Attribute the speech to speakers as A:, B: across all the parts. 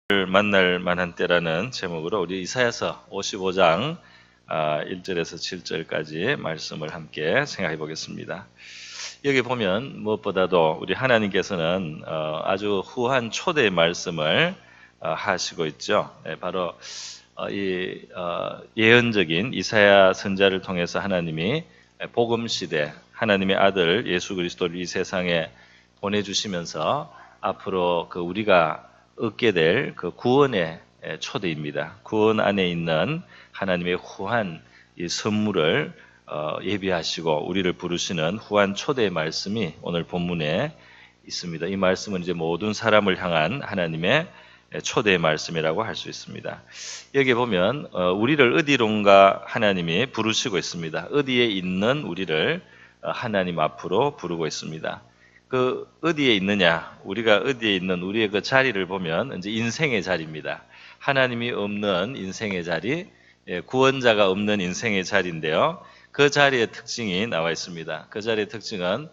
A: 만날 만한 때라는 제목으로 우리 이사야서 55장 1절에서 7절까지 말씀을 함께 생각해 보겠습니다. 여기 보면 무엇보다도 우리 하나님께서는 아주 후한 초대의 말씀을 하시고 있죠. 바로 이 예언적인 이사야 선지자를 통해서 하나님이 복음 시대 하나님의 아들 예수 그리스도를 이 세상에 보내주시면서 앞으로 그 우리가 얻게 될 그 구원의 초대입니다. 구원 안에 있는 하나님의 후한 이 선물을 예비하시고 우리를 부르시는 후한 초대의 말씀이 오늘 본문에 있습니다. 이 말씀은 이제 모든 사람을 향한 하나님의 초대의 말씀이라고 할 수 있습니다. 여기 보면 우리를 어디론가 하나님이 부르시고 있습니다. 어디에 있는 우리를 하나님 앞으로 부르고 있습니다. 그 어디에 있느냐? 우리가 어디에 있는 우리의 그 자리를 보면 이제 인생의 자리입니다. 하나님이 없는 인생의 자리, 구원자가 없는 인생의 자리인데요. 그 자리의 특징이 나와 있습니다. 그 자리의 특징은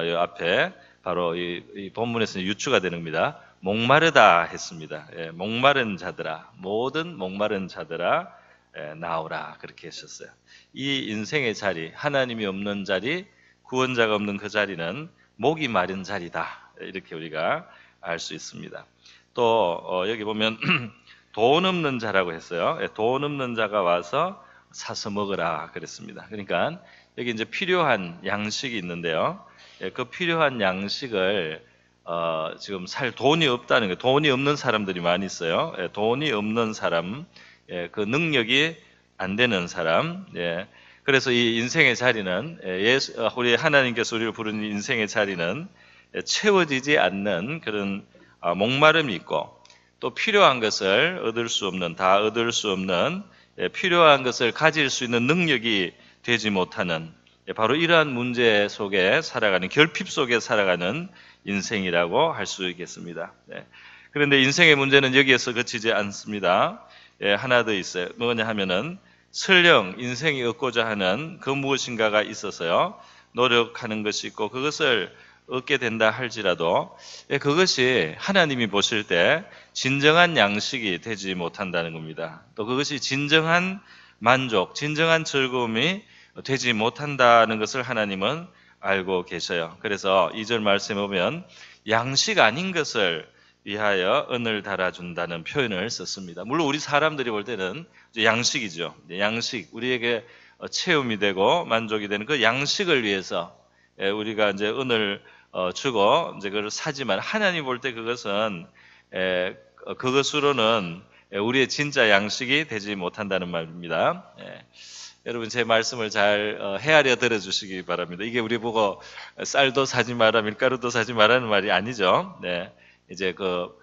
A: 이 앞에 바로 이 본문에서는 유추가 되는 겁니다. 목마르다 했습니다. 목마른 자들아, 모든 목마른 자들아 나오라 그렇게 하셨어요. 이 인생의 자리, 하나님이 없는 자리, 구원자가 없는 그 자리는 목이 마른 자리다 이렇게 우리가 알 수 있습니다. 또 여기 보면 돈 없는 자라고 했어요. 돈 없는 자가 와서 사서 먹으라 그랬습니다. 그러니까 여기 이제 필요한 양식이 있는데요. 그 필요한 양식을 지금 살 돈이 없다는 거예요. 돈이 없는 사람들이 많이 있어요. 돈이 없는 사람, 그 능력이 안 되는 사람. 그래서 이 인생의 자리는 우리 하나님께서 우리를 부르는 인생의 자리는 채워지지 않는 그런 목마름이 있고 또 필요한 것을 얻을 수 없는, 다 얻을 수 없는 필요한 것을 가질 수 있는 능력이 되지 못하는 바로 이러한 문제 속에 살아가는, 결핍 속에 살아가는 인생이라고 할 수 있겠습니다. 그런데 인생의 문제는 여기에서 그치지 않습니다. 하나 더 있어요. 뭐냐 하면은 설령 인생이 얻고자 하는 그 무엇인가가 있어서요. 노력하는 것이 있고 그것을 얻게 된다 할지라도 그것이 하나님이 보실 때 진정한 양식이 되지 못한다는 겁니다. 또 그것이 진정한 만족, 진정한 즐거움이 되지 못한다는 것을 하나님은 알고 계셔요. 그래서 2절 말씀에 보면 양식 아닌 것을 위하여 은을 달아준다는 표현을 썼습니다. 물론 우리 사람들이 볼 때는 양식이죠. 양식, 우리에게 체험이 되고 만족이 되는 그 양식을 위해서 우리가 이제 은을 주고 이제 그걸 사지만 하나님 볼 때 그것은 그것으로는 우리의 진짜 양식이 되지 못한다는 말입니다. 여러분 제 말씀을 잘 헤아려 들어주시기 바랍니다. 이게 우리 보고 쌀도 사지 마라, 밀가루도 사지 마라는 말이 아니죠. 이제 그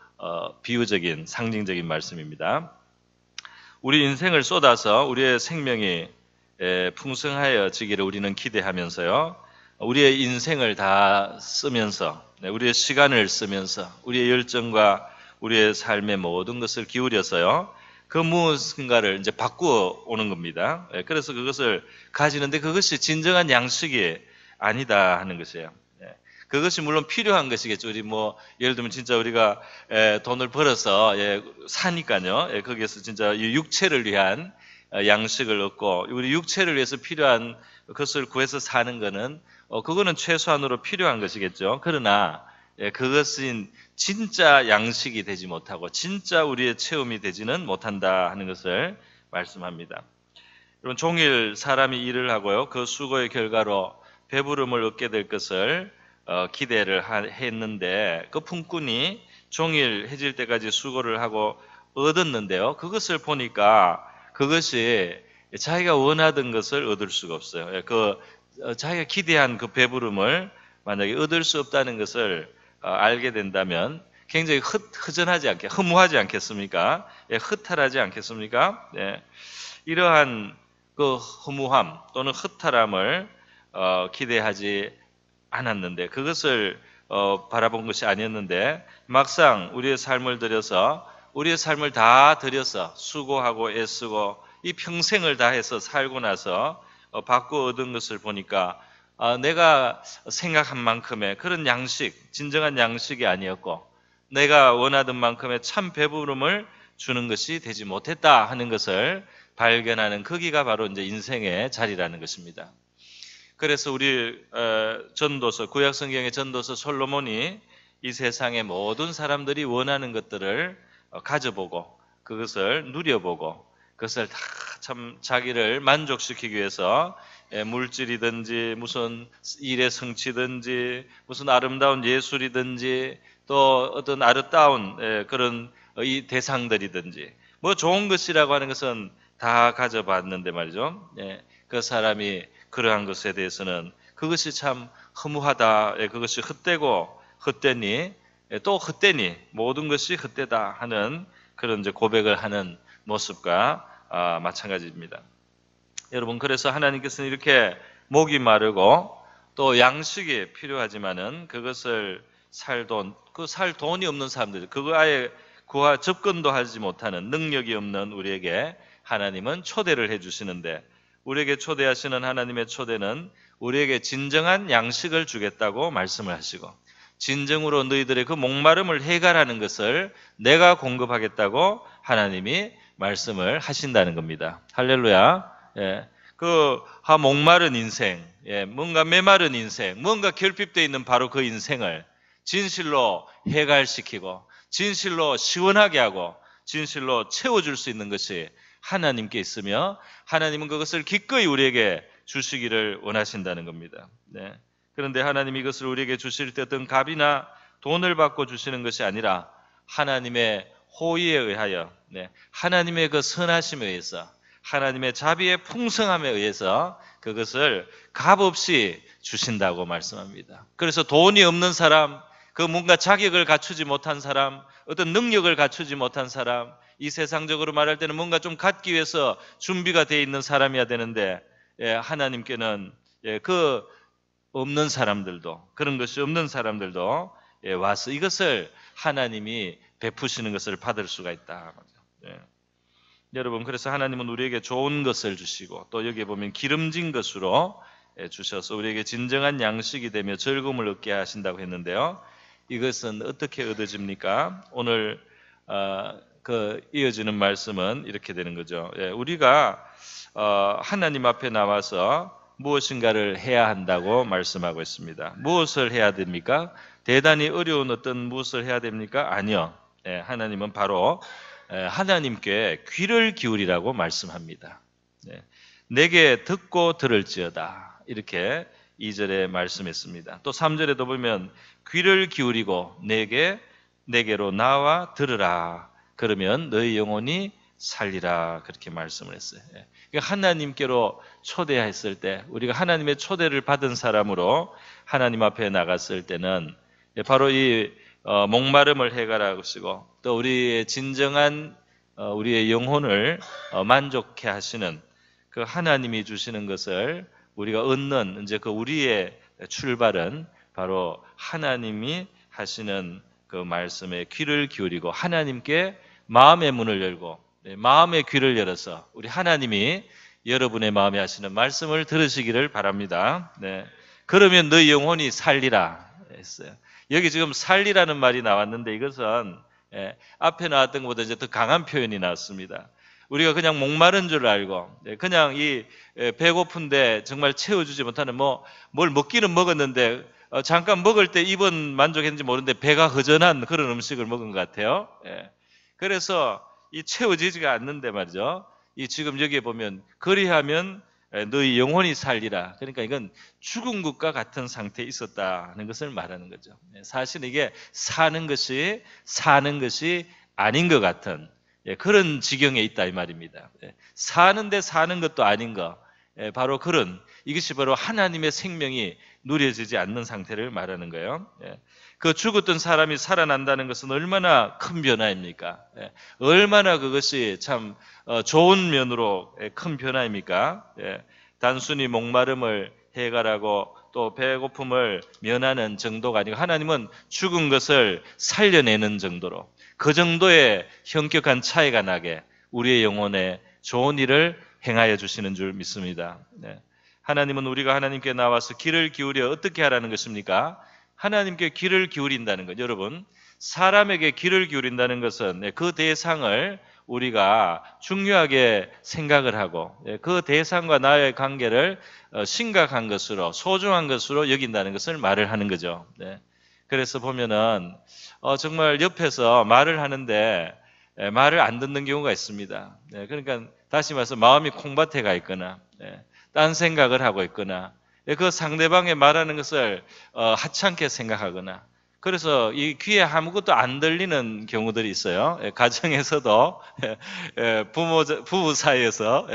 A: 비유적인 상징적인 말씀입니다. 우리 인생을 쏟아서 우리의 생명이 풍성하여지기를 우리는 기대하면서요. 우리의 인생을 다 쓰면서 우리의 시간을 쓰면서 우리의 열정과 우리의 삶의 모든 것을 기울여서요. 그 무엇인가를 이제 바꾸어 오는 겁니다. 그래서 그것을 가지는데 그것이 진정한 양식이 아니다 하는 것이에요. 그것이 물론 필요한 것이겠죠. 우리 예를 들면 진짜 우리가 돈을 벌어서 사니까요. 거기에서 진짜 육체를 위한 양식을 얻고 우리 육체를 위해서 필요한 것을 구해서 사는 거는 그거는 최소한으로 필요한 것이겠죠. 그러나 그것은 진짜 양식이 되지 못하고 진짜 우리의 체험이 되지는 못한다 하는 것을 말씀합니다. 여러분 종일 사람이 일을 하고요. 그 수고의 결과로 배부름을 얻게 될 것을 기대를 했는데 그 품꾼이 종일 해질 때까지 수고를 하고 얻었는데요. 그것을 보니까 그것이 자기가 원하던 것을 얻을 수가 없어요. 자기가 기대한 그 배부름을 만약에 얻을 수 없다는 것을 알게 된다면 굉장히 허전하지 않게, 허무하지 않겠습니까? 허탈하지 않겠습니까? 이러한 그 허무함 또는 허탈함을 기대하지 않았는데 그것을 바라본 것이 아니었는데 막상 우리의 삶을 들여서 우리의 삶을 다 들여서 수고하고 애쓰고 이 평생을 다해서 살고 나서 받고 얻은 것을 보니까 내가 생각한 만큼의 그런 양식, 진정한 양식이 아니었고 내가 원하던 만큼의 참 배부름을 주는 것이 되지 못했다 하는 것을 발견하는 거기가 바로 이제 인생의 자리라는 것입니다. 그래서 우리 전도서, 구약성경의 전도서 솔로몬이 이 세상의 모든 사람들이 원하는 것들을 가져보고 그것을 누려보고 그것을 다 참 자기를 만족시키기 위해서 물질이든지 무슨 일의 성취든지 무슨 아름다운 예술이든지 또 어떤 아름다운 그런 이 대상들이든지 뭐 좋은 것이라고 하는 것은 다 가져봤는데 말이죠. 그 사람이 그러한 것에 대해서는 그것이 참 허무하다. 그것이 헛되고 헛되니 또 헛되니 모든 것이 헛되다 하는 그런 이제 고백을 하는 모습과 마찬가지입니다. 여러분 그래서 하나님께서는 이렇게 목이 마르고 또 양식이 필요하지만은 그것을 살 돈이 없는 사람들 그거 아예 구하 접근도 하지 못하는 능력이 없는 우리에게 하나님은 초대를 해주시는데 우리에게 초대하시는 하나님의 초대는 우리에게 진정한 양식을 주겠다고 말씀을 하시고 진정으로 너희들의 그 목마름을 해결하는 것을 내가 공급하겠다고 하나님이 말씀을 하신다는 겁니다. 할렐루야. 목마른 인생, 뭔가 메마른 인생, 뭔가 결핍되어 있는 바로 그 인생을 진실로 해결시키고 진실로 시원하게 하고 진실로 채워줄 수 있는 것이 하나님께 있으며 하나님은 그것을 기꺼이 우리에게 주시기를 원하신다는 겁니다. 그런데 하나님이 이것을 우리에게 주실 때 어떤 값이나 돈을 받고 주시는 것이 아니라 하나님의 호의에 의하여 하나님의 그 선하심에 의해서 하나님의 자비의 풍성함에 의해서 그것을 값없이 주신다고 말씀합니다. 그래서 돈이 없는 사람, 그 뭔가 자격을 갖추지 못한 사람, 어떤 능력을 갖추지 못한 사람, 이 세상적으로 말할 때는 뭔가 좀 갖기 위해서 준비가 되어 있는 사람이어야 되는데 하나님께는 그 없는 사람들도 그런 것이 없는 사람들도 와서 이것을 하나님이 베푸시는 것을 받을 수가 있다. 여러분 그래서 하나님은 우리에게 좋은 것을 주시고 또 여기에 보면 기름진 것으로 주셔서 우리에게 진정한 양식이 되며 즐거움을 얻게 하신다고 했는데요. 이것은 어떻게 얻어집니까? 오늘 이어지는 말씀은 이렇게 되는 거죠. 우리가 하나님 앞에 나와서 무엇인가를 해야 한다고 말씀하고 있습니다. 무엇을 해야 됩니까? 대단히 어려운 어떤 무엇을 해야 됩니까? 아니요. 하나님은 바로 하나님께 귀를 기울이라고 말씀합니다. 내게 듣고 들을지어다. 이렇게 2절에 말씀했습니다. 또 3절에도 보면 귀를 기울이고 내게로 나와 들으라. 그러면 너희 영혼이 살리라. 그렇게 말씀을 했어요. 하나님께로 초대했을 때 우리가 하나님의 초대를 받은 사람으로 하나님 앞에 나갔을 때는 바로 이 목마름을 해결하시고 또 우리의 진정한 우리의 영혼을 만족해 하시는 그 하나님이 주시는 것을 우리가 얻는 이제 그 우리의 출발은 바로 하나님이 하시는 그 말씀에 귀를 기울이고 하나님께 마음의 문을 열고 마음의 귀를 열어서 우리 하나님이 여러분의 마음에 하시는 말씀을 들으시기를 바랍니다. 그러면 너희 영혼이 살리라 했어요. 여기 지금 살리라는 말이 나왔는데 이것은 앞에 나왔던 것보다 이제 더 강한 표현이 나왔습니다. 우리가 그냥 목마른 줄 알고 그냥 이 배고픈데 정말 채워주지 못하는 뭘 먹기는 먹었는데 잠깐 먹을 때 입은 만족했는지 모르는데 배가 허전한 그런 음식을 먹은 것 같아요. 그래서 이 채워지지가 않는데 말이죠. 이 지금 여기에 보면 그리하면 너희 영혼이 살리라. 그러니까 이건 죽은 것과 같은 상태에 있었다는 것을 말하는 거죠. 사실 이게 사는 것이 아닌 것 같은 그런 지경에 있다 이 말입니다. 사는데 사는 것도 아닌 거. 바로 그런 이것이 바로 하나님의 생명이 누려지지 않는 상태를 말하는 거예요. 그 죽었던 사람이 살아난다는 것은 얼마나 큰 변화입니까? 얼마나 그것이 참 좋은 면으로 큰 변화입니까? 단순히 목마름을 해결하고 또 배고픔을 면하는 정도가 아니고 하나님은 죽은 것을 살려내는 정도로 그 정도의 현격한 차이가 나게 우리의 영혼에 좋은 일을 행하여 주시는 줄 믿습니다. 하나님은 우리가 하나님께 나와서 귀를 기울여 어떻게 하라는 것입니까? 하나님께 귀를 기울인다는 것. 여러분, 사람에게 귀를 기울인다는 것은 그 대상을 우리가 중요하게 생각을 하고 그 대상과 나의 관계를 심각한 것으로 소중한 것으로 여긴다는 것을 말을 하는 거죠. 그래서 보면은 정말 옆에서 말을 하는데 말을 안 듣는 경우가 있습니다. 그러니까 다시 말해서 마음이 콩밭에 가 있거나 딴 생각을 하고 있거나 그 상대방의 말하는 것을 하찮게 생각하거나 그래서 이 귀에 아무것도 안 들리는 경우들이 있어요. 가정에서도 부부 사이에서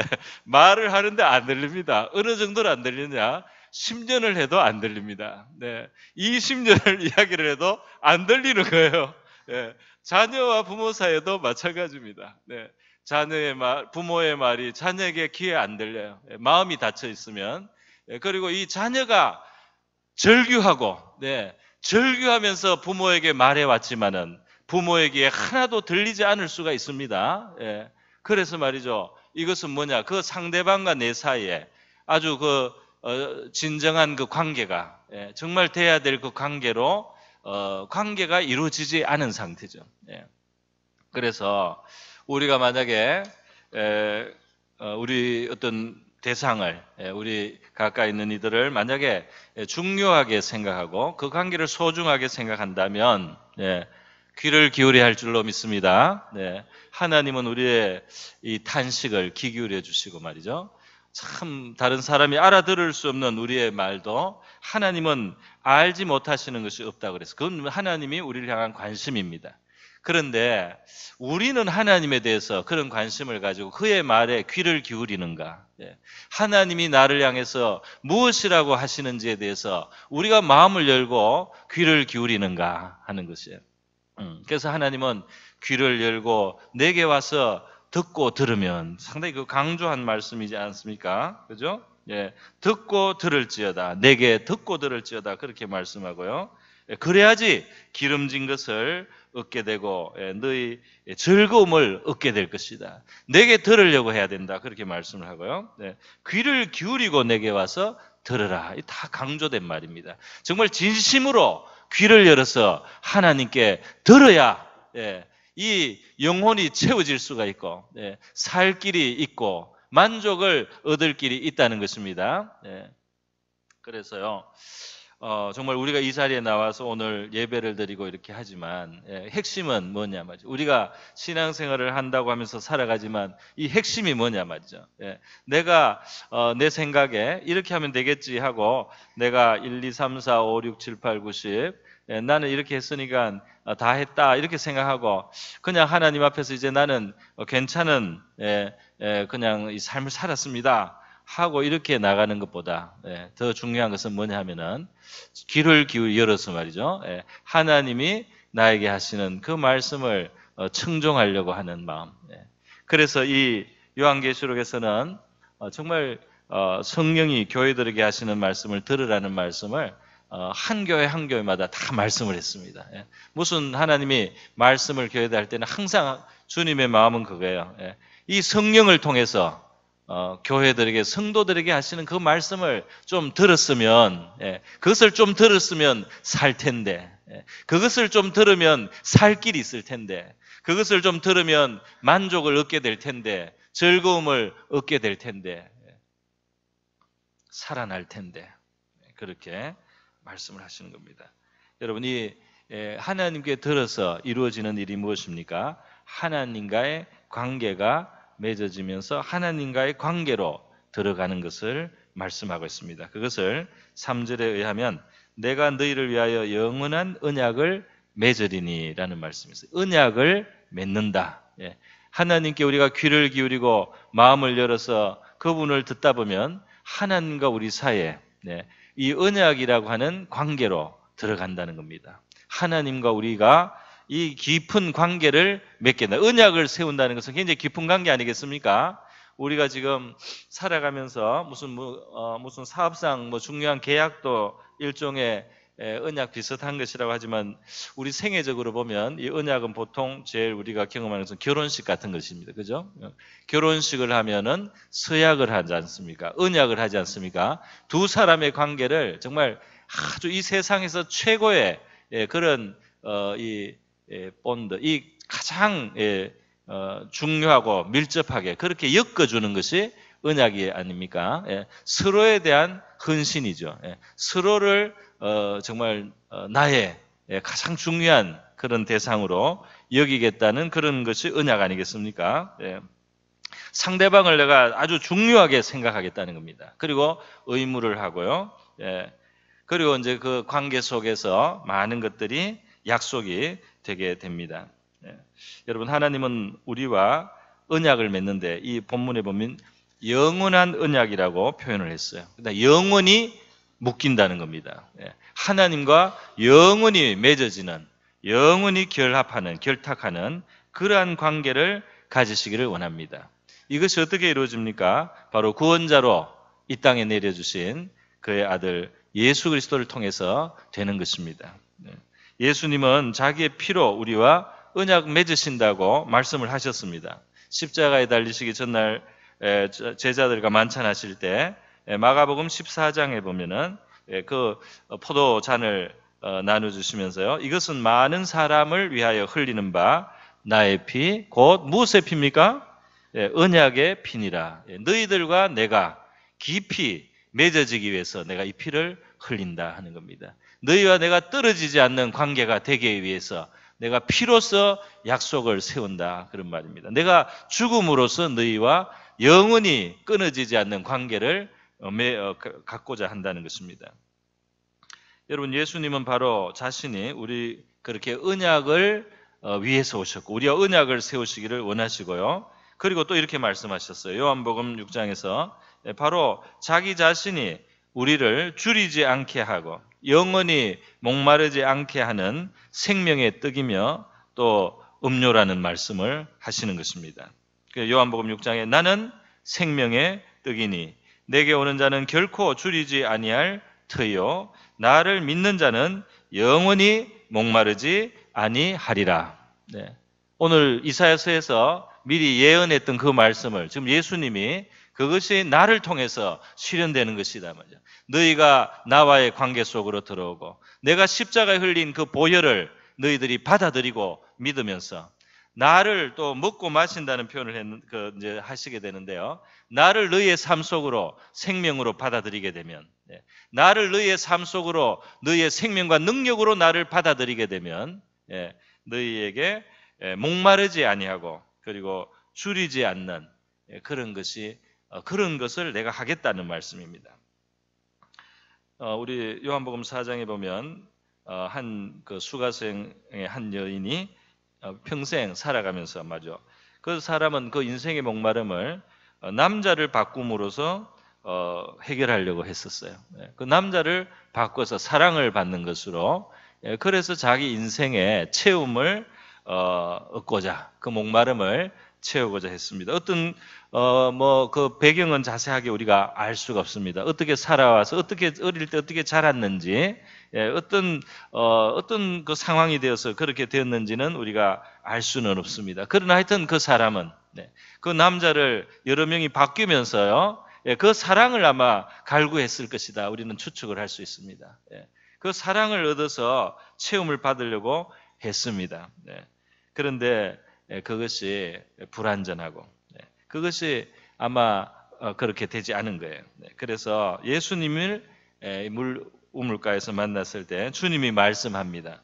A: 말을 하는데 안 들립니다. 어느 정도로 안 들리냐? 10년을 해도 안 들립니다. 20년을 이야기를 해도 안 들리는 거예요. 자녀와 부모 사이에도 마찬가지입니다. 자녀의 말, 부모의 말이 자녀에게 귀에 안 들려요. 마음이 닫혀 있으면. 그리고 이 자녀가 절규하고, 절규하면서 부모에게 말해왔지만은 부모에게 하나도 들리지 않을 수가 있습니다. 그래서 말이죠. 이것은 뭐냐? 그 상대방과 내 사이에 아주 진정한 그 관계가, 정말 돼야 될 그 관계로, 관계가 이루어지지 않은 상태죠. 그래서 우리가 만약에, 우리 어떤 대상을, 우리 가까이 있는 이들을 만약에 중요하게 생각하고 그 관계를 소중하게 생각한다면 귀를 기울여야 할 줄로 믿습니다. 하나님은 우리의 이 탄식을 귀 기울여 주시고 말이죠. 참 다른 사람이 알아들을 수 없는 우리의 말도 하나님은 알지 못하시는 것이 없다고 그래서 그건 하나님이 우리를 향한 관심입니다. 그런데 우리는 하나님에 대해서 그런 관심을 가지고 그의 말에 귀를 기울이는가? 하나님이 나를 향해서 무엇이라고 하시는지에 대해서 우리가 마음을 열고 귀를 기울이는가 하는 것이에요. 그래서 하나님은 귀를 열고 내게 와서 듣고 들으면 상당히 강조한 말씀이지 않습니까? 그죠? 듣고 들을지어다. 내게 듣고 들을지어다. 그렇게 말씀하고요. 그래야지 기름진 것을 얻게 되고 너희 즐거움을 얻게 될 것이다. 내게 들으려고 해야 된다. 그렇게 말씀을 하고요. 귀를 기울이고 내게 와서 들으라. 다 강조된 말입니다. 정말 진심으로 귀를 열어서 하나님께 들어야 이 영혼이 채워질 수가 있고 살 길이 있고 만족을 얻을 길이 있다는 것입니다. 그래서요. 정말 우리가 이 자리에 나와서 오늘 예배를 드리고 이렇게 하지만 핵심은 뭐냐 말이죠. 우리가 신앙생활을 한다고 하면서 살아가지만 이 핵심이 뭐냐 말이죠. 내가 내 생각에 이렇게 하면 되겠지 하고 내가 1, 2, 3, 4, 5, 6, 7, 8, 9, 10 나는 이렇게 했으니까 다 했다 이렇게 생각하고 그냥 하나님 앞에서 이제 나는 괜찮은 그냥 이 삶을 살았습니다 하고 이렇게 나가는 것보다 더 중요한 것은 뭐냐 하면은 귀를 열어서 말이죠. 하나님이 나에게 하시는 그 말씀을 청종하려고 하는 마음. 그래서 이 요한계시록에서는 정말 성령이 교회들에게 하시는 말씀을 들으라는 말씀을 한 교회 한 교회마다 다 말씀을 했습니다. 무슨 하나님이 말씀을 교회에 할 때는 항상 주님의 마음은 그거예요. 이 성령을 통해서 교회들에게 성도들에게 하시는 그 말씀을 좀 들었으면 그것을 좀 들었으면 살 텐데 그것을 좀 들으면 살 길이 있을 텐데 그것을 좀 들으면 만족을 얻게 될 텐데 즐거움을 얻게 될 텐데 살아날 텐데 그렇게 말씀을 하시는 겁니다. 여러분이 하나님께 들어서 이루어지는 일이 무엇입니까? 하나님과의 관계가 맺어지면서 하나님과의 관계로 들어가는 것을 말씀하고 있습니다. 그것을 3절에 의하면 내가 너희를 위하여 영원한 언약을 맺으리니 라는 말씀이 있어요. 언약을 맺는다. 하나님께 우리가 귀를 기울이고 마음을 열어서 그분을 듣다 보면 하나님과 우리 사이에 이 언약이라고 하는 관계로 들어간다는 겁니다. 하나님과 우리가 이 깊은 관계를 맺게 된다. 언약을 세운다는 것은 굉장히 깊은 관계 아니겠습니까? 우리가 지금 살아가면서 무슨 사업상 중요한 계약도 일종의 언약 비슷한 것이라고 하지만 우리 생애적으로 보면 이 언약은 보통 제일 우리가 경험하는 것은 결혼식 같은 것입니다. 그죠? 결혼식을 하면은 서약을 하지 않습니까? 언약을 하지 않습니까? 두 사람의 관계를 정말 아주 이 세상에서 최고의 그런 이 본드, 이 가장 중요하고 밀접하게 그렇게 엮어주는 것이 언약이 아닙니까? 서로에 대한 헌신이죠. 서로를 정말 나의 가장 중요한 그런 대상으로 여기겠다는 그런 것이 언약 아니겠습니까? 상대방을 내가 아주 중요하게 생각하겠다는 겁니다. 그리고 의무를 하고요. 그리고 이제 그 관계 속에서 많은 것들이 약속이 되게 됩니다. 여러분, 하나님은 우리와 언약을 맺는데 이 본문에 보면 영원한 언약이라고 표현을 했어요. 그러니까 영원히 묶인다는 겁니다. 하나님과 영원히 맺어지는, 영원히 결탁하는 그러한 관계를 가지시기를 원합니다. 이것이 어떻게 이루어집니까? 바로 구원자로 이 땅에 내려주신 그의 아들 예수 그리스도를 통해서 되는 것입니다. 예수님은 자기의 피로 우리와 언약 맺으신다고 말씀을 하셨습니다. 십자가에 달리시기 전날 제자들과 만찬하실 때 마가복음 14장에 보면은 그 포도잔을 나눠주시면서요, 이것은 많은 사람을 위하여 흘리는 바 나의 피, 곧 무엇의 피입니까? 언약의 피니라. 너희들과 내가 깊이 맺어지기 위해서 내가 이 피를 흘린다 하는 겁니다. 너희와 내가 떨어지지 않는 관계가 되기 위해서 내가 피로서 약속을 세운다, 그런 말입니다. 내가 죽음으로써 너희와 영원히 끊어지지 않는 관계를 갖고자 한다는 것입니다. 여러분, 예수님은 바로 자신이 우리 그렇게 언약을 위해서 오셨고 우리와 언약을 세우시기를 원하시고요. 그리고 또 이렇게 말씀하셨어요. 요한복음 6장에서 바로 자기 자신이 우리를 줄이지 않게 하고 영원히 목마르지 않게 하는 생명의 떡이며 또 음료라는 말씀을 하시는 것입니다. 요한복음 6장에 나는 생명의 떡이니 내게 오는 자는 결코 줄이지 아니할 터요 나를 믿는 자는 영원히 목마르지 아니하리라. 오늘 이사야서에서 미리 예언했던 그 말씀을 지금 예수님이 그것이 나를 통해서 실현되는 것이다 말이죠. 너희가 나와의 관계 속으로 들어오고 내가 십자가에 흘린 그 보혈을 너희들이 받아들이고 믿으면서 나를 또 먹고 마신다는 표현을 이제 하시게 되는데요. 나를 너희의 삶 속으로 생명으로 받아들이게 되면, 나를 너희의 삶 속으로 너희의 생명과 능력으로 나를 받아들이게 되면 너희에게 목마르지 아니하고 그리고 줄이지 않는 그런 것을 내가 하겠다는 말씀입니다. 우리 요한복음 4장에 보면 한 그 수가성의 한 여인이 평생 살아가면서 말이죠. 그 사람은 그 인생의 목마름을 남자를 바꿈으로써 해결하려고 했었어요. 그 남자를 바꿔서 사랑을 받는 것으로, 그래서 자기 인생의 채움을 얻고자, 그 목마름을 채우고자 했습니다. 어떤 뭐 그 배경은 자세하게 우리가 알 수가 없습니다. 어떻게 살아와서 어떻게 어릴 때 어떻게 자랐는지, 어떤 그 상황이 되어서 그렇게 되었는지는 우리가 알 수는 없습니다. 그러나 하여튼 그 사람은 그 남자를 여러 명이 바뀌면서요, 그 사랑을 아마 갈구했을 것이다. 우리는 추측을 할 수 있습니다. 그 사랑을 얻어서 체험을 받으려고 했습니다. 그런데 그것이 불완전하고 그것이 아마 그렇게 되지 않은 거예요. 그래서 예수님을 우물가에서 만났을 때 주님이 말씀합니다.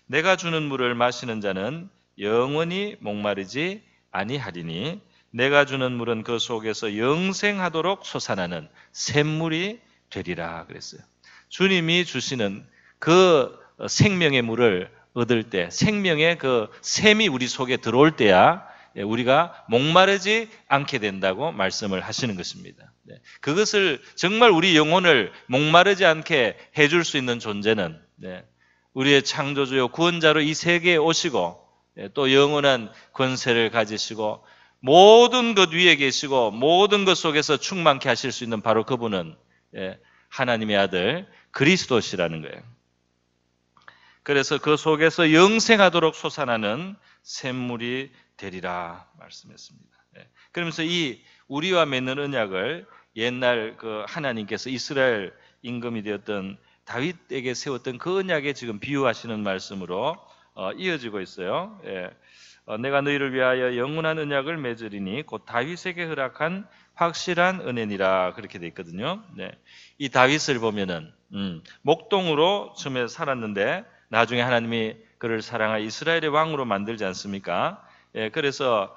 A: 내가 주는 물을 마시는 자는 영원히 목마르지 아니하리니 내가 주는 물은 그 속에서 영생하도록 솟아나는 샘물이 되리라 그랬어요. 주님이 주시는 그 생명의 물을 얻을 때, 생명의 그 샘이 우리 속에 들어올 때야 우리가 목마르지 않게 된다고 말씀을 하시는 것입니다. 그것을 정말 우리 영혼을 목마르지 않게 해줄 수 있는 존재는 우리의 창조주요 구원자로 이 세계에 오시고 또 영원한 권세를 가지시고 모든 것 위에 계시고 모든 것 속에서 충만케 하실 수 있는 바로 그분은 하나님의 아들 그리스도시라는 거예요. 그래서 그 속에서 영생하도록 솟아나는 샘물이 되리라 말씀했습니다. 그러면서 이 우리와 맺는 언약을 옛날 그 하나님께서 이스라엘 임금이 되었던 다윗에게 세웠던 그 언약에 지금 비유하시는 말씀으로 이어지고 있어요. 예. 내가 너희를 위하여 영원한 언약을 맺으리니 곧 다윗에게 허락한 확실한 은혜니라 그렇게 돼 있거든요. 네. 이 다윗을 보면은 목동으로 처음에 살았는데 나중에 하나님이 그를 사랑하여 이스라엘의 왕으로 만들지 않습니까? 예, 그래서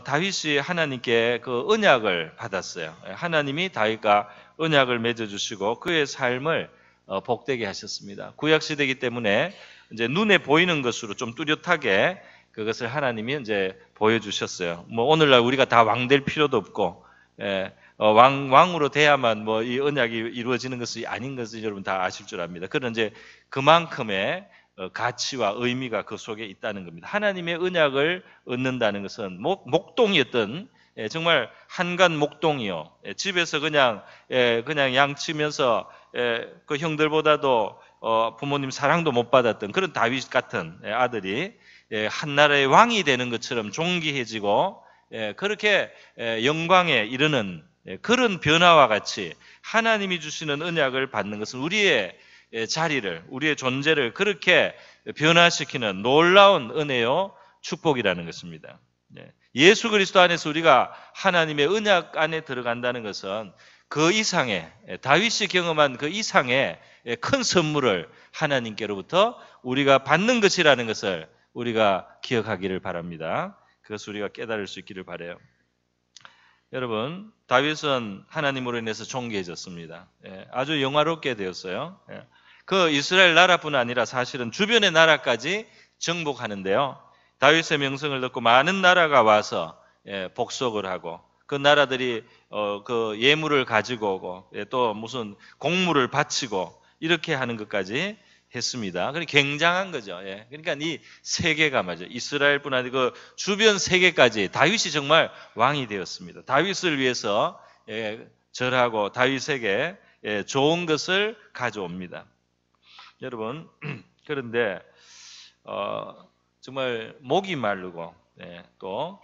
A: 다윗이 하나님께 그 언약을 받았어요. 하나님이 다윗과 언약을 맺어주시고 그의 삶을 복되게 하셨습니다. 구약 시대이기 때문에 이제 눈에 보이는 것으로 좀 뚜렷하게 그것을 하나님이 이제 보여주셨어요. 뭐 오늘날 우리가 다 왕 될 필요도 없고, 예, 왕으로 돼야만 뭐 이 언약이 이루어지는 것이 아닌 것을 여러분 다 아실 줄 압니다. 그런 이제 그만큼의 가치와 의미가 그 속에 있다는 겁니다. 하나님의 언약을 얻는다는 것은 목동이었던 정말 한간 목동이요. 집에서 그냥 양치면서 그 형들보다도 부모님 사랑도 못 받았던 그런 다윗 같은 아들이 한 나라의 왕이 되는 것처럼 존귀해지고 그렇게 영광에 이르는 그런 변화와 같이 하나님이 주시는 언약을 받는 것은 우리의 자리를, 우리의 존재를 그렇게 변화시키는 놀라운 은혜요 축복이라는 것입니다. 예수 그리스도 안에서 우리가 하나님의 언약 안에 들어간다는 것은 그 이상의, 다윗이 경험한 그 이상의 큰 선물을 하나님께로부터 우리가 받는 것이라는 것을 우리가 기억하기를 바랍니다. 그것을 우리가 깨달을 수 있기를 바라요. 여러분, 다윗은 하나님으로 인해서 존귀해졌습니다. 아주 영화롭게 되었어요. 그 이스라엘 나라뿐 아니라 사실은 주변의 나라까지 정복하는데요. 다윗의 명성을 듣고 많은 나라가 와서 복속을 하고 그 나라들이 그 예물을 가지고 오고 또 무슨 공물을 바치고 이렇게 하는 것까지 했습니다. 그러니까 굉장한 거죠. 그러니까 이 세계가 말이죠. 이스라엘뿐 아니라 그 주변 세계까지 다윗이 정말 왕이 되었습니다. 다윗을 위해서 절하고 다윗에게 좋은 것을 가져옵니다. 여러분, 그런데 정말 목이 마르고 또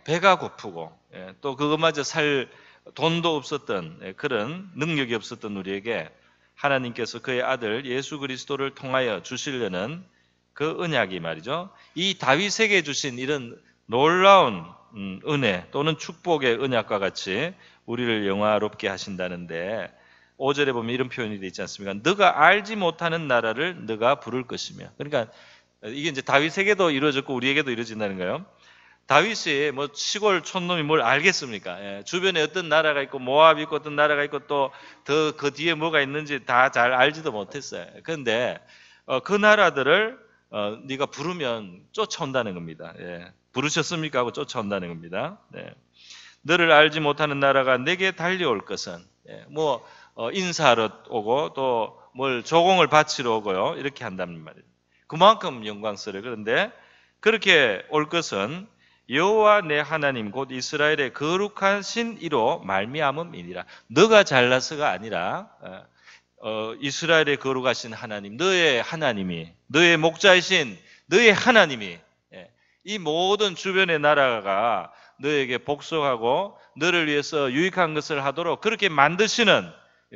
A: 배가 고프고 또 그것마저 살 돈도 없었던 그런 능력이 없었던 우리에게 하나님께서 그의 아들 예수 그리스도를 통하여 주시려는 그 언약이 말이죠. 이 다윗에게 주신 이런 놀라운 은혜 또는 축복의 언약과 같이 우리를 영화롭게 하신다는데 5절에 보면 이런 표현이 되어 있지 않습니까? 너가 알지 못하는 나라를 너가 부를 것이며. 그러니까 이게 이제 다윗에게도 이루어졌고 우리에게도 이루어진다는 거예요. 다윗이 뭐 시골 촌놈이 뭘 알겠습니까? 주변에 어떤 나라가 있고 모압이 있고 어떤 나라가 있고 또 더 그 뒤에 뭐가 있는지 다 잘 알지도 못했어요. 그런데 그 나라들을 네가 부르면 쫓아온다는 겁니다. 부르셨습니까? 하고 쫓아온다는 겁니다. 너를 알지 못하는 나라가 내게 달려올 것은 인사하러 오고 또 뭘 조공을 바치러 오고요. 이렇게 한단 말이에요. 그만큼 영광스러워요. 그런데 그렇게 올 것은 여호와 내 하나님 곧 이스라엘의 거룩하신 이로 말미암음이니라. 너가 잘나서가 아니라 이스라엘의 거룩하신 하나님, 너의 하나님이, 너의 목자이신 너의 하나님이 이 모든 주변의 나라가 너에게 복속하고 너를 위해서 유익한 것을 하도록 그렇게 만드시는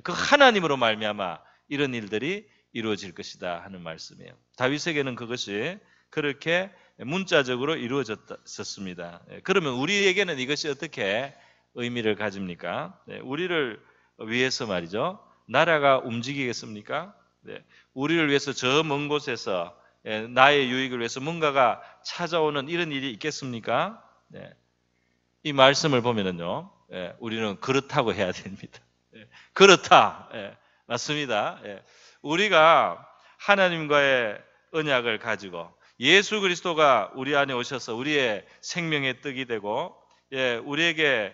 A: 그 하나님으로 말미암아 이런 일들이 이루어질 것이다 하는 말씀이에요. 다윗에게는 그것이 그렇게 문자적으로 이루어졌습니다. 그러면 우리에게는 이것이 어떻게 의미를 가집니까? 우리를 위해서 말이죠. 나라가 움직이겠습니까? 우리를 위해서 저 먼 곳에서 나의 유익을 위해서 뭔가가 찾아오는 이런 일이 있겠습니까? 이 말씀을 보면은요, 우리는 그렇다고 해야 됩니다. 그렇다. 맞습니다. 우리가 하나님과의 언약을 가지고 예수 그리스도가 우리 안에 오셔서 우리의 생명의 떡이 되고 우리에게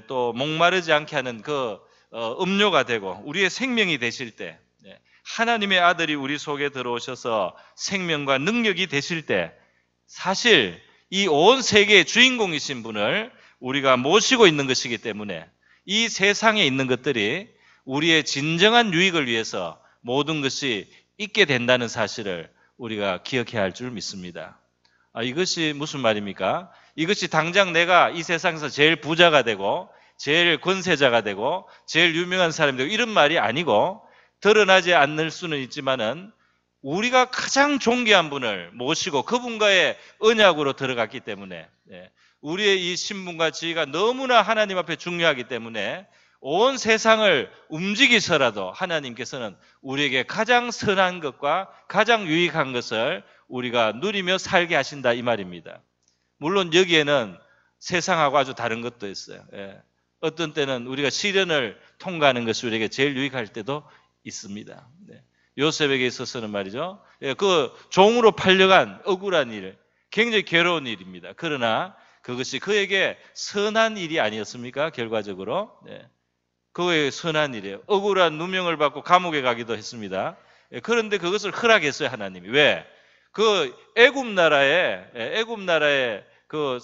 A: 또 목마르지 않게 하는 그 음료가 되고 우리의 생명이 되실 때 하나님의 아들이 우리 속에 들어오셔서 생명과 능력이 되실 때 사실 이 온 세계의 주인공이신 분을 우리가 모시고 있는 것이기 때문에 이 세상에 있는 것들이 우리의 진정한 유익을 위해서 모든 것이 있게 된다는 사실을 우리가 기억해야 할 줄 믿습니다. 이것이 무슨 말입니까? 이것이 당장 내가 이 세상에서 제일 부자가 되고 제일 권세자가 되고 제일 유명한 사람이 되고 이런 말이 아니고 드러나지 않을 수는 있지만은 우리가 가장 존귀한 분을 모시고 그분과의 언약으로 들어갔기 때문에 우리의 이 신분과 지위가 너무나 하나님 앞에 중요하기 때문에 온 세상을 움직이서라도 하나님께서는 우리에게 가장 선한 것과 가장 유익한 것을 우리가 누리며 살게 하신다 이 말입니다. 물론 여기에는 세상하고 아주 다른 것도 있어요. 어떤 때는 우리가 시련을 통과하는 것이 우리에게 제일 유익할 때도 있습니다. 요셉에게 있어서는 말이죠. 그 종으로 팔려간 억울한 일, 굉장히 괴로운 일입니다. 그러나 그것이 그에게 선한 일이 아니었습니까? 결과적으로. 그의 선한 일이에요. 억울한 누명을 받고 감옥에 가기도 했습니다. 그런데 그것을 허락했어요, 하나님이. 왜? 그 애굽 나라의 그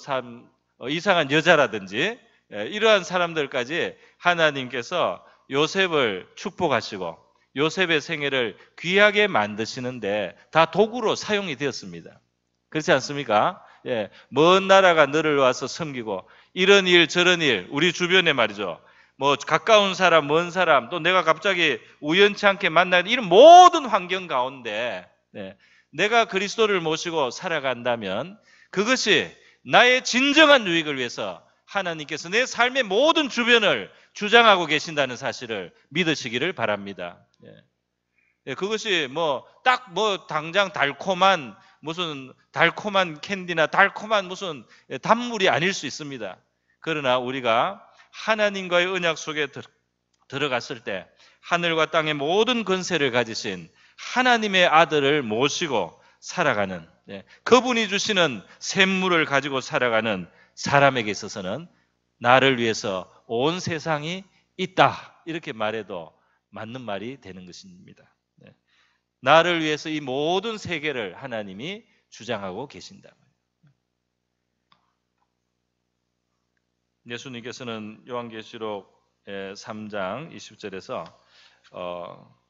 A: 이상한 여자라든지 이러한 사람들까지 하나님께서 요셉을 축복하시고 요셉의 생애를 귀하게 만드시는데 다 도구로 사용이 되었습니다. 그렇지 않습니까? 먼 나라가 너를 와서 섬기고 이런 일 저런 일 우리 주변에 말이죠. 뭐 가까운 사람 먼 사람 또 내가 갑자기 우연치 않게 만나는 이런 모든 환경 가운데 내가 그리스도를 모시고 살아간다면 그것이 나의 진정한 유익을 위해서 하나님께서 내 삶의 모든 주변을 주장하고 계신다는 사실을 믿으시기를 바랍니다. 그것이 당장 무슨 달콤한 캔디나 달콤한 무슨 단물이 아닐 수 있습니다. 그러나 우리가 하나님과의 언약 속에 들어갔을 때 하늘과 땅의 모든 권세를 가지신 하나님의 아들을 모시고 살아가는 그분이 주시는 샘물을 가지고 살아가는 사람에게 있어서는 나를 위해서 온 세상이 있다 이렇게 말해도 맞는 말이 되는 것입니다. 나를 위해서 이 모든 세계를 하나님이 주장하고 계신다. 예수님께서는 요한계시록 3장 20절에서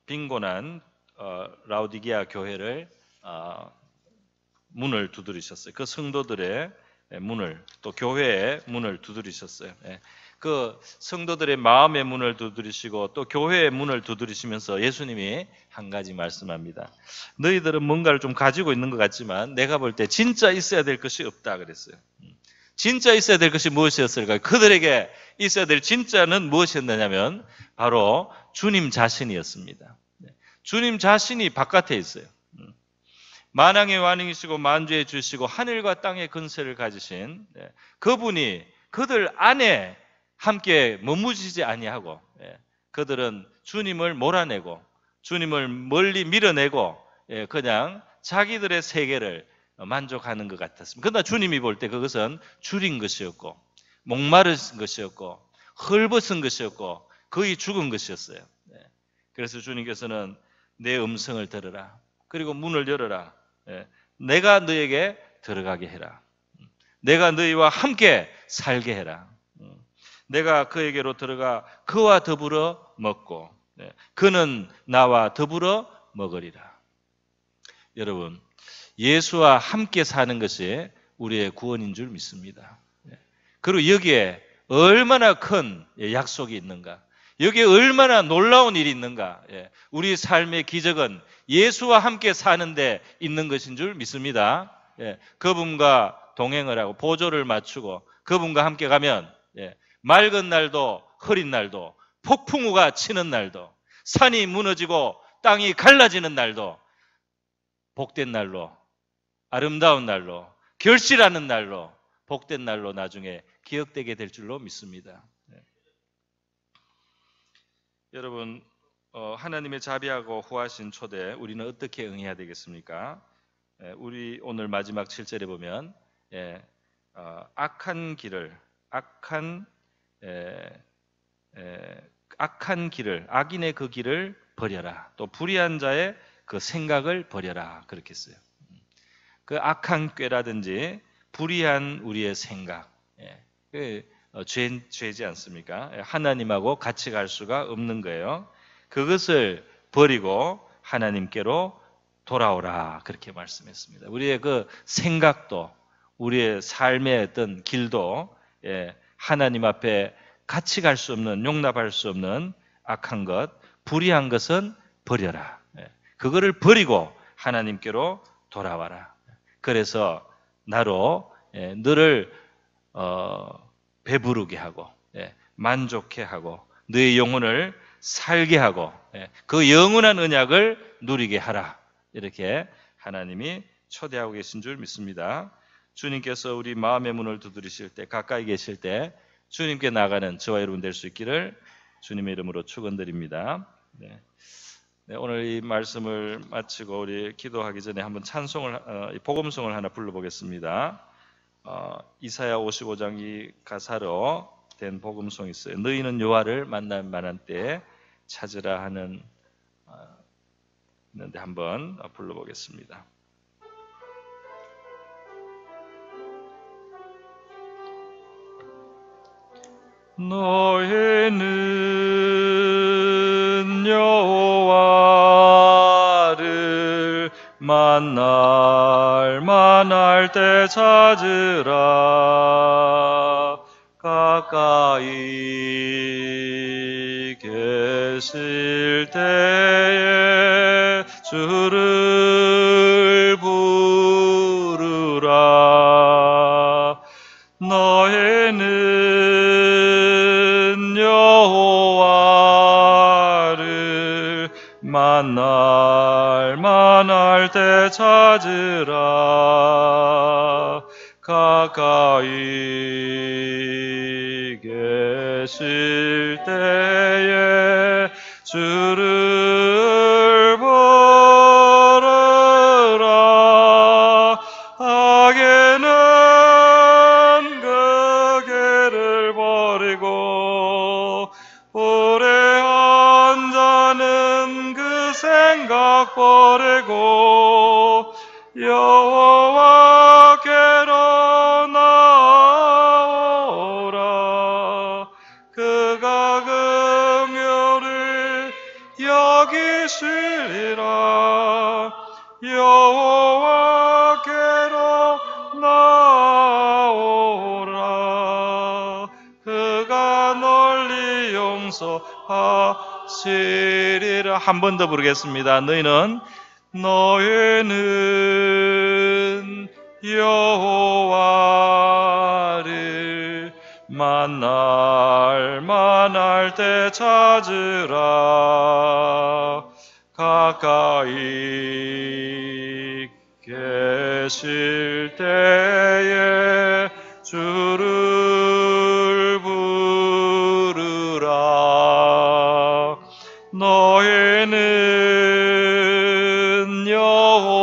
A: 빈곤한 라오디게아 교회를 문을 두드리셨어요. 그 성도들의 문을 또 교회의 문을 두드리셨어요. 그 성도들의 마음의 문을 두드리시고 또 교회의 문을 두드리시면서 예수님이 한 가지 말씀합니다. 너희들은 뭔가를 좀 가지고 있는 것 같지만 내가 볼 때 진짜 있어야 될 것이 없다 그랬어요. 진짜 있어야 될 것이 무엇이었을까요? 그들에게 있어야 될 진짜는 무엇이었느냐면 바로 주님 자신이었습니다. 주님 자신이 바깥에 있어요. 만왕의 왕이시고 만주의 주시고 하늘과 땅의 근세를 가지신 그분이 그들 안에 함께 머무시지 아니하고 그들은 주님을 몰아내고 주님을 멀리 밀어내고 그냥 자기들의 세계를 만족하는 것 같았습니다. 그러나 주님이 볼 때 그것은 줄인 것이었고 목마른 것이었고 헐벗은 것이었고 거의 죽은 것이었어요. 그래서 주님께서는 내 음성을 들으라. 그리고 문을 열어라. 내가 너에게 들어가게 해라. 내가 너희와 함께 살게 해라. 내가 그에게로 들어가 그와 더불어 먹고 그는 나와 더불어 먹으리라. 여러분, 예수와 함께 사는 것이 우리의 구원인 줄 믿습니다. 그리고 여기에 얼마나 큰 약속이 있는가, 여기에 얼마나 놀라운 일이 있는가. 우리 삶의 기적은 예수와 함께 사는데 있는 것인 줄 믿습니다. 그분과 동행을 하고 보조를 맞추고 그분과 함께 가면 맑은 날도 흐린 날도 폭풍우가 치는 날도 산이 무너지고 땅이 갈라지는 날도 복된 날로, 아름다운 날로, 결실하는 날로, 복된 날로 나중에 기억되게 될 줄로 믿습니다. 여러분, 하나님의 자비하고 후하신 초대 우리는 어떻게 응해야 되겠습니까? 우리 오늘 마지막 7절에 보면 악한 길을 악인의 그 길을 버려라. 또 불의한 자의 그 생각을 버려라. 그렇게 써요. 그 악한 꾀라든지 불의한 우리의 생각, 죄지 않습니까? 하나님하고 같이 갈 수가 없는 거예요. 그것을 버리고 하나님께로 돌아오라. 그렇게 말씀했습니다. 우리의 그 생각도 우리의 삶의 어떤 길도 하나님 앞에 같이 갈 수 없는, 용납할 수 없는 악한 것, 불의한 것은 버려라. 그거를 버리고 하나님께로 돌아와라. 그래서 나로 너를 배부르게 하고 만족해 하고 너의 영혼을 살게 하고 그 영원한 언약을 누리게 하라. 이렇게 하나님이 초대하고 계신 줄 믿습니다. 주님께서 우리 마음의 문을 두드리실 때, 가까이 계실 때 주님께 나가는 저와 여러분 될 수 있기를 주님의 이름으로 축원드립니다. 오늘 이 말씀을 마치고 우리 기도하기 전에 한번 찬송을, 복음송을 하나 불러보겠습니다. 이사야 55장 이 가사로 된 복음송이 있어요. 너희는 여호와를 만날 만한 때에 찾으라 하는 있는데 한번 불러보겠습니다. 너희는 여호와를 만날 때 찾으라. 가까이 계실 때에 주를 부르라. 너희는 여호와를 만날 때 찾으라. 가까이 계실 때에 주를 부르라. 악인은 그 길을 버리고 오래 앉아는 그 생각 버리고 여호와께로 나오라. 그가 긍휼을 여기시리라. 여호와께로 나오라. 그가 널리 용서하시리라. 한 번 더 부르겠습니다. 너희는 여호와를 만날 때 찾으라. 가까이 계실 때에 주를 부르라. 너희는 여호와를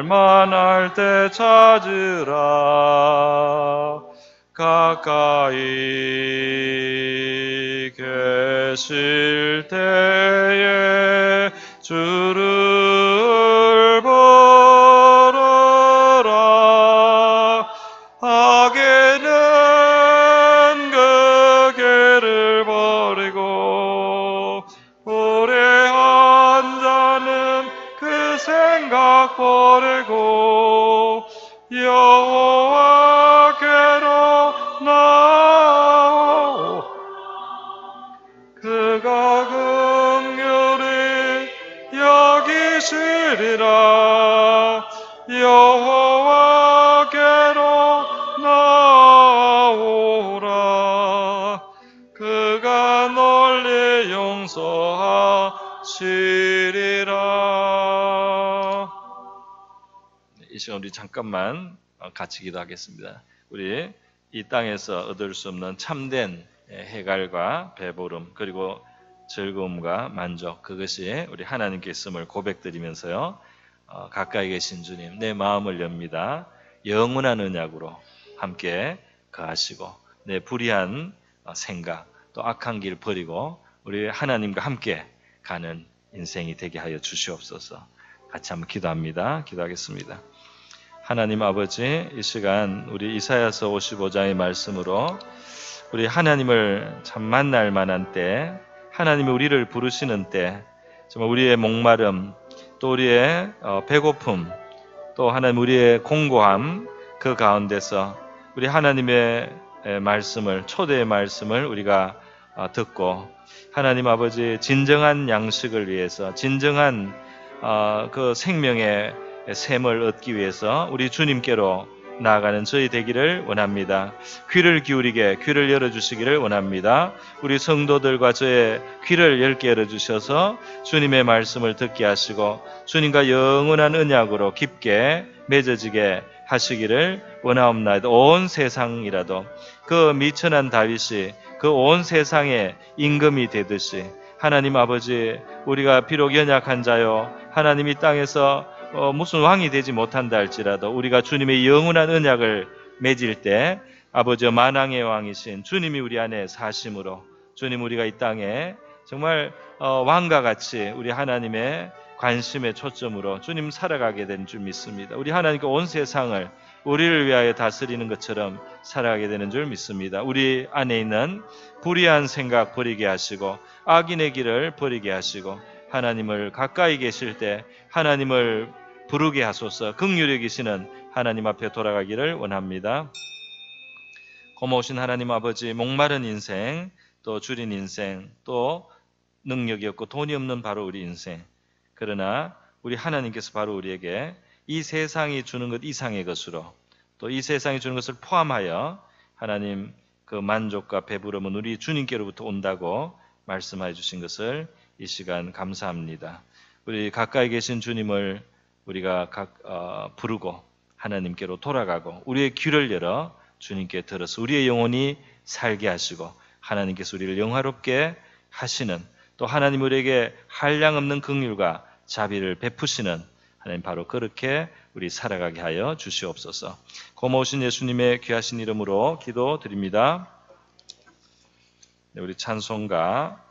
A: 만날 때 찾으라. 가까이 계실 때에 주를 부르라. 악인은 그 길을 버리고 오래 앉아는 그 생각 버리고 여호와께로 나오. 그가 긍휼히 여기시리라. 여호와께로 나오라. 그가 널리 용서하시리라. 이 시간 우리 잠깐만 같이 기도하겠습니다. 우리 이 땅에서 얻을 수 없는 참된 해갈과 배부름 그리고 즐거움과 만족, 그것이 우리 하나님께 있음을 고백드리면서요, 가까이 계신 주님, 내 마음을 엽니다. 영원한 언약으로 함께 거하시고 내 불의한 생각 또 악한 길 버리고 우리 하나님과 함께 가는 인생이 되게 하여 주시옵소서. 같이 한번 기도합니다. 기도하겠습니다. 하나님 아버지, 이 시간 우리 이사야서 55장의 말씀으로 우리 하나님을 참 만날 만한 때, 하나님이 우리를 부르시는 때, 정말 우리의 목마름, 또 우리의 배고픔, 또 하나님 우리의 공고함, 그 가운데서 우리 하나님의 말씀을, 초대의 말씀을 우리가 듣고 하나님 아버지, 진정한 양식을 위해서, 진정한 그 생명의 샘을 얻기 위해서 우리 주님께로 나아가는 저희 되기를 원합니다. 귀를 기울이게, 귀를 열어주시기를 원합니다. 우리 성도들과 저의 귀를 얇게 열어주셔서 주님의 말씀을 듣게 하시고 주님과 영원한 언약으로 깊게 맺어지게 하시기를 원하옵나이다. 온 세상이라도 그 미천한 다윗이 그 온 세상의 임금이 되듯이 하나님 아버지, 우리가 비록 연약한 자요 하나님 이 땅에서 무슨 왕이 되지 못한다 할지라도 우리가 주님의 영원한 언약을 맺을 때 아버지 만왕의 왕이신 주님이 우리 안에 사심으로 주님, 우리가 이 땅에 정말 왕과 같이 우리 하나님의 관심의 초점으로 주님 살아가게 된 줄 믿습니다. 우리 하나님께 온 세상을 우리를 위하여 다스리는 것처럼 살아가게 되는 줄 믿습니다. 우리 안에 있는 불의한 생각 버리게 하시고 악인의 길을 버리게 하시고 하나님을 가까이 계실 때 하나님을 부르게 하소서. 긍휼히 계시는 하나님 앞에 돌아가기를 원합니다. 고마우신 하나님 아버지, 목마른 인생, 또 줄인 인생, 또 능력이 없고 돈이 없는 바로 우리 인생, 그러나 우리 하나님께서 바로 우리에게 이 세상이 주는 것 이상의 것으로 또 이 세상이 주는 것을 포함하여 하나님 그 만족과 배부름은 우리 주님께로부터 온다고 말씀해 주신 것을 이 시간 감사합니다. 우리 가까이 계신 주님을 우리가 부르고 하나님께로 돌아가고 우리의 귀를 열어 주님께 들어서 우리의 영혼이 살게 하시고 하나님께서 우리를 영화롭게 하시는, 또 하나님 우리에게 한량없는 긍휼과 자비를 베푸시는 하나님, 바로 그렇게 우리 살아가게 하여 주시옵소서. 고마우신 예수님의 귀하신 이름으로 기도드립니다. 우리 찬송가